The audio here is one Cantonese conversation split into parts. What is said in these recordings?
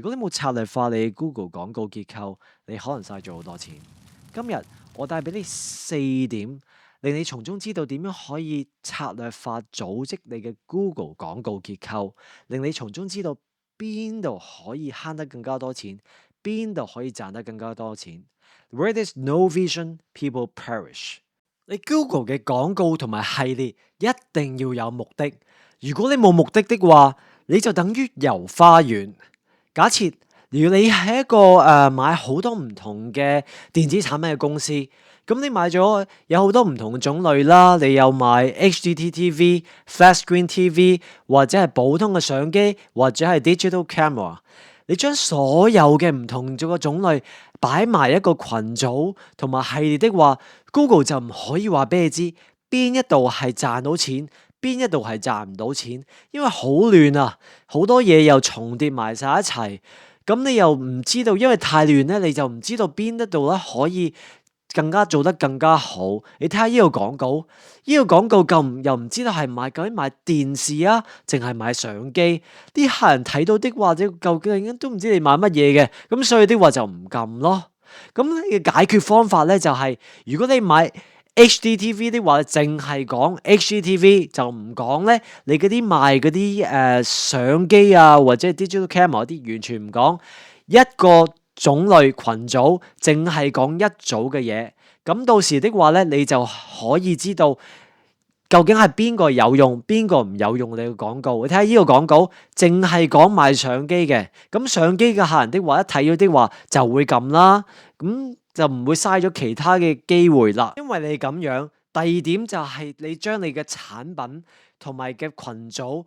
如果你冇策略化你嘅 Google 廣告結構，你可能嘥咗好多錢。今日我帶俾你4點，令你從中知道點樣可以策略化組織你嘅 Google 廣告結構，令你從中知道邊度可以慳得更加多錢，邊度可以賺得更加多錢。Where there's no vision, people perish。你 Google 嘅廣告同埋系列一定要有目的。如果你冇目的的話，你就等於遊花園。假設如果你係一個買好多唔同嘅電子產品嘅公司，咁你買咗有好多唔同嘅種類啦，你有買 HDT TV、Flat Screen TV 或者係普通嘅相機或者係 Digital Camera，你將所有嘅唔同嘅種類擺埋一個群組同埋系列的話，Google 就唔可以話俾你知邊一度係賺到錢，邊一度係賺唔到錢，因為好亂啊，好多嘢又重疊埋晒一齊，咁你又唔知道，因為太亂咧，你就唔知道邊一度咧可以更加做得更加好。你睇下呢個廣告，呢個廣告又唔知道係究竟賣電視啊，淨係賣相機。啲客人睇到的話，究竟都唔知你買乜嘢嘅，咁所以的話就唔撳咯。咁你嘅解決方法咧就係，如果你買 HDTV 的話，淨係講 HDTV 就唔講咧，你嗰啲賣嗰啲相機啊或者 digital camera 啲完全唔講，一個種類群組淨係講一組嘅嘢，咁到時的話咧，你就可以知道究竟係邊個有用，邊個唔有用你嘅廣告。你睇下呢個廣告，淨係講賣相機嘅，咁相機嘅客人的話一睇咗的話就會撳啦，咁就唔會嘥咗其他嘅機會啦。因為你咁樣，第二點就係你將你嘅產品同埋嘅群組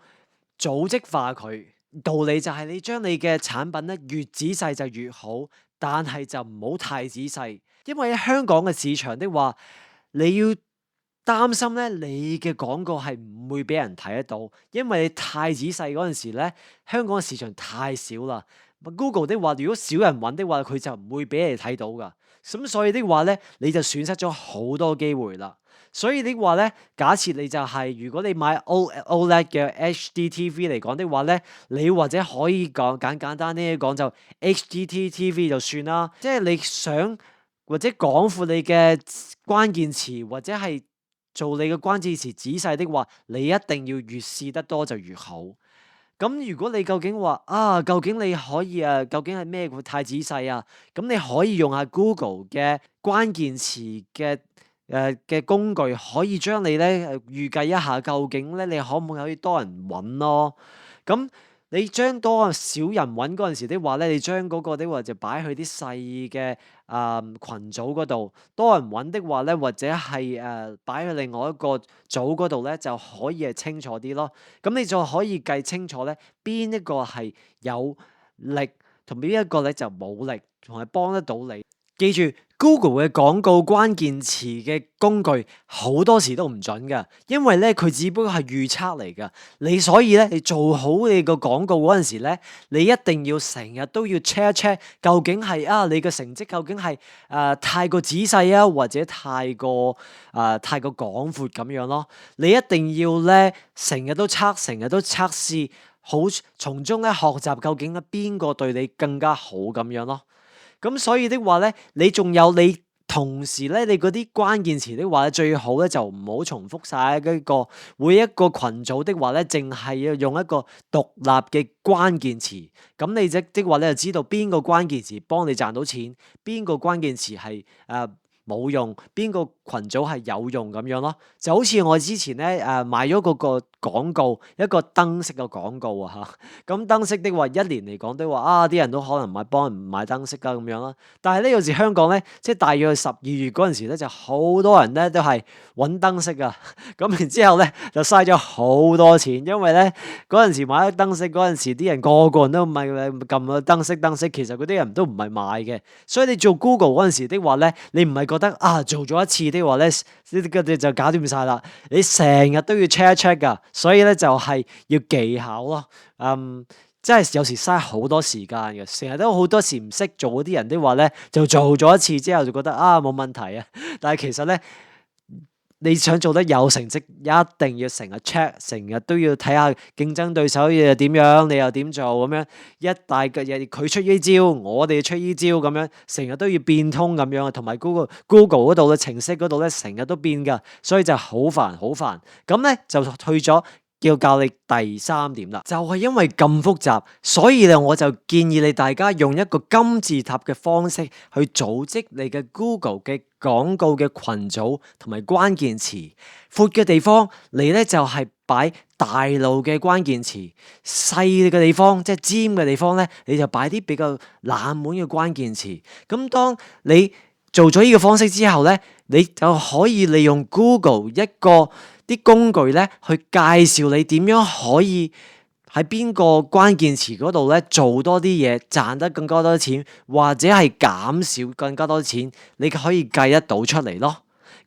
組織化佢。道理就係你將你嘅產品咧越仔細就越好，但係就唔好太仔細，因為喺香港嘅市場的話，你要擔心咧，你嘅廣告係唔會俾人睇得到，因為你太仔細嗰陣時咧，香港嘅市場太少啦。Google 的話，如果少人揾的話，佢就唔會俾你睇到噶。咁所以的話咧，你就損失咗好多機會啦。所以的話咧，假設你就係如果你買 OLED 嘅 HDTV 嚟講的話咧，你或者可以簡單啲講就 HDTV 就算啦。即係你想或者廣闊你嘅關鍵詞或者係做你嘅關鍵詞仔細的話，你一定要越試得多就越好。咁如果你究竟話究竟你可以究竟係咩會太仔細啊？咁你可以用下 Google 嘅關鍵詞嘅工具，可以將你咧預計一下究竟咧你可唔可以多人揾咯？咁你將多少人揾嗰陣時的話咧，你將嗰個的話就擺去啲細嘅群組嗰度，多人揾的話咧，或者係擺去另外一個組嗰度咧，就可以係清楚啲咯。咁你就可以計清楚咧，邊一個係有力，同邊一個咧就冇力，同埋幫得到你。記住 Google 嘅廣告關鍵詞嘅工具好多時都唔準噶，因為咧佢只不過係預測嚟噶。所以咧，你做好你個廣告嗰陣時咧，你一定要成日都要 check 一 check，究竟係你嘅成績究竟係太過仔細啊，或者太過廣闊咁樣咯。你一定要咧成日都測試，好從中咧學習究竟邊個對你更加好咁樣咯。咁所以的話咧，你同時咧，你嗰啲關鍵詞的話咧，最好咧就唔好重複晒每一個群組的話咧，淨係要用一個獨立嘅關鍵詞。咁你的話咧就知道邊個關鍵詞幫你賺到錢，邊個關鍵詞係冇用，邊個群組係有用咁樣咯。就好似我之前咧買咗嗰個廣告，一個燈飾嘅廣告啊嚇。咁燈飾的話，一年嚟講都話啲人都可能幫人買燈飾啊咁樣啦。但係呢，有時香港咧，即係大約12月嗰陣時咧，就好多人咧都係揾燈飾啊。咁然之後咧就嘥咗好多錢，因為咧嗰陣時買咗燈飾嗰陣時，啲人個個人都咪撳個燈飾，其實嗰啲人都唔係買嘅。所以你做 Google 嗰陣時的話咧，你唔係覺得做咗一次的話咧，呢就搞掂晒啦。你成日都要 check 一 check 噶，所以咧就係要技巧咯。真係有時嘥好多時間嘅，成日都好多時唔識做嗰啲人的話咧，就做咗一次之後就覺得冇問題啊。但係其實咧，你想做得有成績，一定要成日 check，成日都要睇下競爭對手又點樣，你又點做咁樣，一大嘅嘢佢出呢招，我哋出呢招咁樣，成日都要變通咁樣，同埋Google 嗰度嘅程式嗰度咧，成日都變噶，所以就好煩好煩。咁咧就去咗。要教你第3點啦，就係因為咁複雜，所以咧我就建議你大家用一個金字塔嘅方式去組織你嘅 Google 嘅廣告嘅群組同埋關鍵詞。闊嘅地方你咧就係擺大路嘅關鍵詞，細嘅地方即係尖嘅地方咧，你就擺啲比較冷門嘅關鍵詞。咁當你做咗呢個方式之後咧，你就可以利用 Google 一個啲工具咧，去介紹你點樣可以喺邊個關鍵詞嗰度咧做多啲嘢，賺得更加多錢，或者係減少更加多錢，你可以計得到出嚟咯。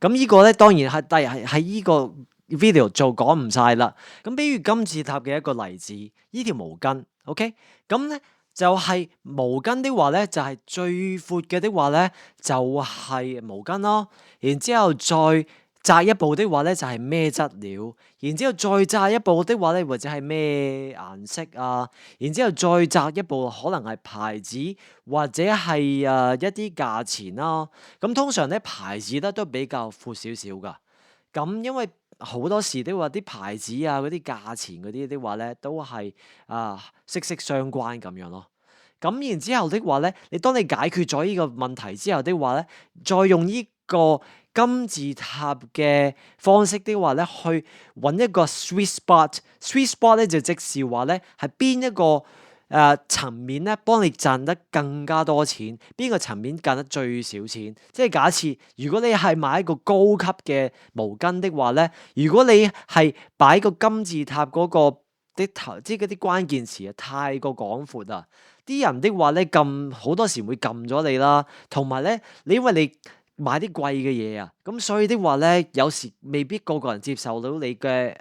咁呢個咧當然係喺呢個 video 做講唔晒啦。咁比如金字塔嘅一個例子，呢條毛巾，OK，咁咧就係毛巾的話咧，就係最闊嘅的話咧，就係毛巾咯。然之後再窄一步的話咧，就係咩質料，然之後再窄一步的話咧，或者係咩顏色啊，然之後再窄一步可能係牌子或者係一啲價錢啦。咁通常咧牌子咧都比較闊少少噶。咁因為好多時都話啲牌子啊嗰啲價錢嗰啲的話咧，都係息息相關咁樣咯。咁然之後的話咧，當你解決咗呢個問題之後的話咧，再用呢個金字塔嘅方式的話咧，去揾一個 sweet spot。sweet spot 咧就即是話咧係邊一個層面咧幫你賺得更加多錢，邊個層面賺得最少錢？即係假設如果你係買一個高級嘅毛巾的話咧，如果你係擺個金字塔嗰個啲頭，即係嗰啲關鍵詞太過廣闊啊，啲人的話咧撳好多時會撳咗你啦，同埋咧因為你買啲貴嘅嘢啊，咁所以的話咧，有時未必個個人接受到你嘅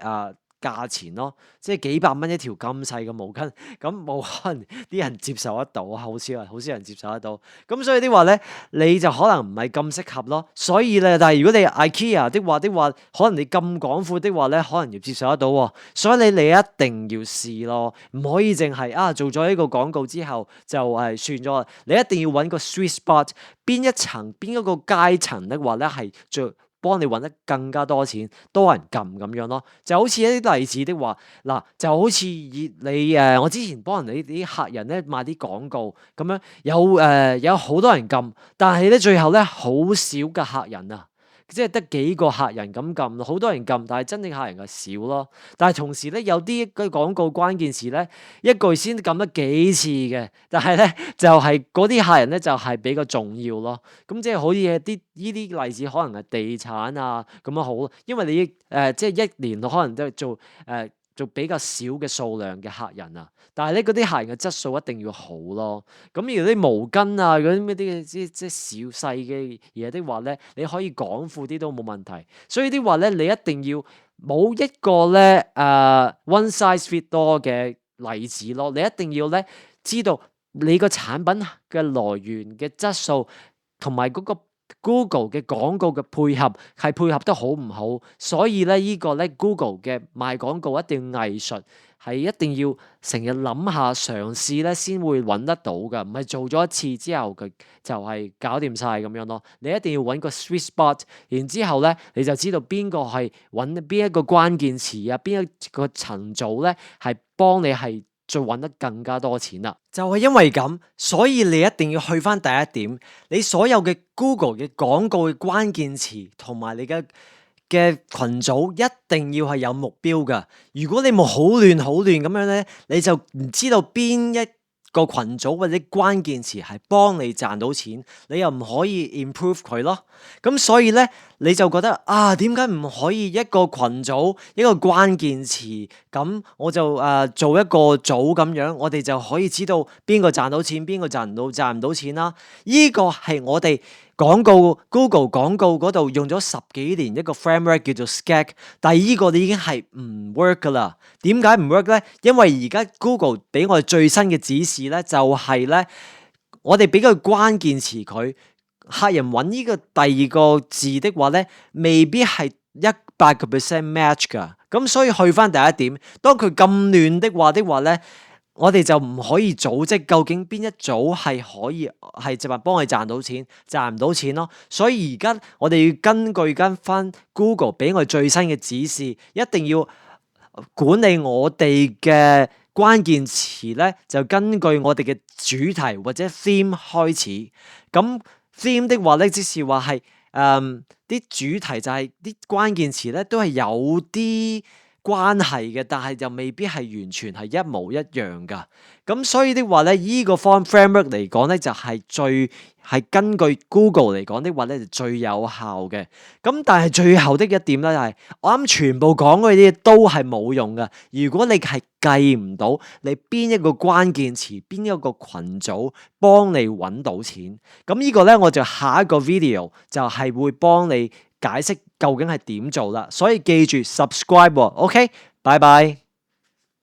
價錢咯，即係幾百蚊一條咁細嘅毛巾，咁冇可能啲人接受得到啊，好少人接受得到。咁所以的話咧，你就可能唔係咁適合咯。所以咧，但係如果你係 IKEA 的話，可能你咁廣闊的話咧，可能要接受得到喎。所以你一定要試咯，唔可以淨係做咗呢個廣告之後就算咗。你一定要揾個 sweet spot，邊一層邊一個階層的話咧係最幫你揾得更加多錢，多人撳咁樣咯。就好似一啲例子的話，嗱就好似你我之前幫人哋啲客人咧賣啲廣告咁樣，有好多人撳，但係咧最後咧好少嘅客人啊。即係得幾個客人咁撳，好多人撳，但係真正客人就少咯。但係同時咧，有啲嘅廣告關鍵詞咧，一句先撳得幾次嘅，但係咧就係嗰啲客人咧就係比較重要咯。咁即係好似呢啲例子，可能係地產啊咁樣好，因為你即係一年可能都係做比較少嘅數量嘅客人啊，但係咧嗰啲客人嘅質素一定要好咯。咁如果啲毛巾啊嗰啲咩啲即係小細嘅嘢的話咧，你可以廣闊啲都冇問題。所以啲話咧，你一定要冇一個咧one size fit all 嘅例子咯。你一定要咧知道你個產品嘅來源嘅質素同埋嗰個Google 嘅廣告嘅配合係配合得好唔好？所以咧呢個咧 Google 嘅賣廣告一定要藝術，係一定要成日諗下嘗試咧先會揾得到噶，唔係做咗一次之後佢就係搞掂晒咁樣咯。你一定要揾個 sweet spot，然之後咧你就知道邊個係揾邊一個關鍵詞啊，邊一個層組咧係幫你係再揾得更加多錢啦。就係因為咁，所以你一定要去翻第一點，你所有嘅 Google 嘅廣告嘅關鍵詞同埋你嘅群組一定要係有目標噶。如果你冇好亂咁樣咧，你就唔知道邊一個群組或者關鍵詞係幫你賺到錢，你又唔可以 improve 佢咯。咁所以咧，你就覺得點解唔可以一個群組一個關鍵詞咁，我就做一個組咁樣，我哋就可以知道邊個賺到錢，邊個賺唔到錢啦。呢個係我哋Google 廣告嗰度用咗10幾年一個 framework 叫做 SKAG， 但係呢個你已經係唔 work 噶啦。點解唔 work 咧？因為而家 Google 俾我哋最新嘅指示咧，就係咧，我哋俾個關鍵詞佢，客人揾呢個第二個字的話咧，未必係100% match 噶。咁所以去翻第一點，當佢咁亂的話咧，我哋就唔可以組織究竟邊一組係可以係淨係幫佢賺到錢，賺唔到錢咯。所以而家我哋要根據翻 Google 俾我哋最新嘅指示，一定要管理我哋嘅關鍵詞咧，就根據我哋嘅主題或者 theme 開始。咁 theme 的話咧，即是話係啲主題就係啲關鍵詞咧，都係有啲關係嘅，但係就未必係完全係一模一樣噶。咁所以的話咧，呢個 form framework 嚟講咧，就係根據 Google 嚟講的話咧，就最有效嘅。咁但係最後的一點咧，就係我啱全部講嗰啲嘢都係冇用噶。如果你係計唔到你邊一個關鍵詞，邊一個群組幫你揾到錢，咁呢個咧，我就下一個 video 就係會幫你解釋究竟係點做啦。所以記住 subscribe，OK？拜拜。